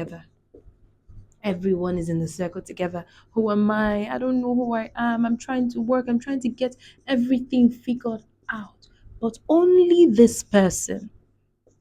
together. Everyone is in the circle together. Who am I? I don't know who I am. I'm trying to work. I'm trying to get everything figured out. But only this person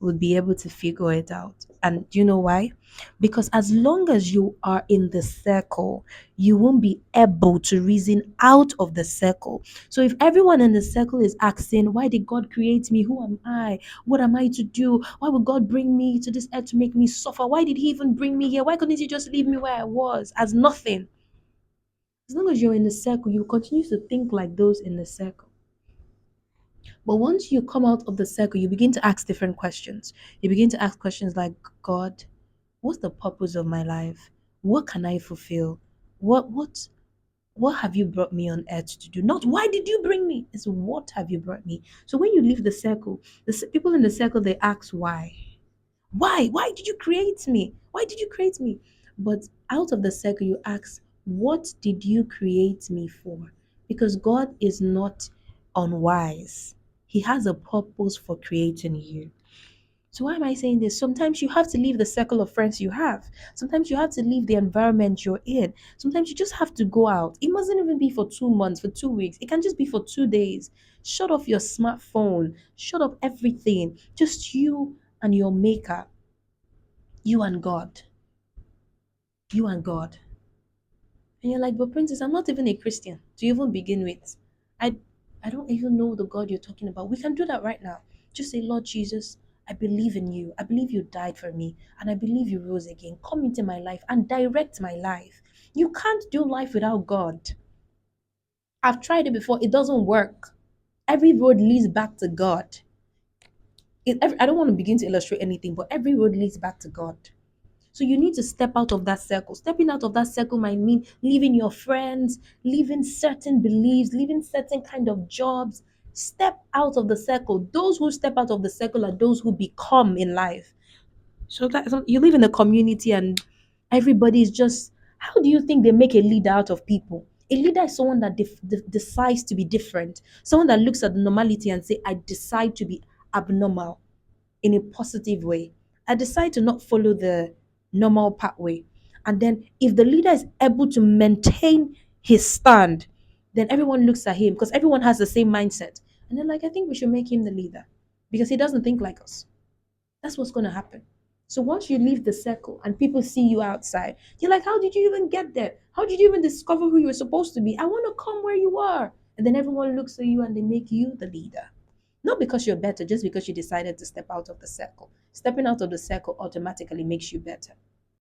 would be able to figure it out. And do you know why? Because as long as you are in the circle, you won't be able to reason out of the circle. So if everyone in the circle is asking, why did God create me? Who am I? What am I to do? Why would God bring me to this earth to make me suffer? Why did He even bring me here? Why couldn't He just leave me where I was as nothing? As long as you're in the circle, you continue to think like those in the circle. But once you come out of the circle, you begin to ask different questions. You begin to ask questions like, God, what's the purpose of my life? What can I fulfill? What have you brought me on earth to do? Not why did you bring me? It's what have you brought me? So when you leave the circle, people in the circle they ask why. Why did you create me? Why did you create me? But out of the circle, you ask, what did you create me for? Because God is not unwise. He has a purpose for creating you. So why am I saying this? Sometimes you have to leave the circle of friends you have. Sometimes you have to leave the environment you're in. Sometimes you just have to go out. It mustn't even be for 2 months, for 2 weeks. It can just be for 2 days. Shut off your smartphone. Shut up everything. Just you and your maker. You and God. You and God. And you're like, but Princess, I'm not even a Christian to even begin with. I I don't even know the God you're talking about. We can do that right now. Just say, Lord Jesus, I believe in you. I believe you died for me. And I believe you rose again. Come into my life and direct my life. You can't do life without God. I've tried it before. It doesn't work. Every road leads back to God. I don't want to begin to illustrate anything, but every road leads back to God. So you need to step out of that circle. Stepping out of that circle might mean leaving your friends, leaving certain beliefs, leaving certain kind of jobs. Step out of the circle. Those who step out of the circle are those who become in life. So that you live in a community and everybody is just. How do you think they make a leader out of people? A leader is someone that decides to be different. Someone that looks at the normality and say, "I decide to be abnormal." In a positive way. I decide to not follow the normal pathway. And then if the leader is able to maintain his stand, then everyone looks at him because everyone has the same mindset. And they're like, I think we should make him the leader because he doesn't think like us. That's what's going to happen. So once you leave the circle and people see you outside, you're like, how did you even get there? How did you even discover who you were supposed to be? I want to come where you are. And then everyone looks at you and they make you the leader. Not because you're better, just because you decided to step out of the circle. Stepping out of the circle automatically makes you better.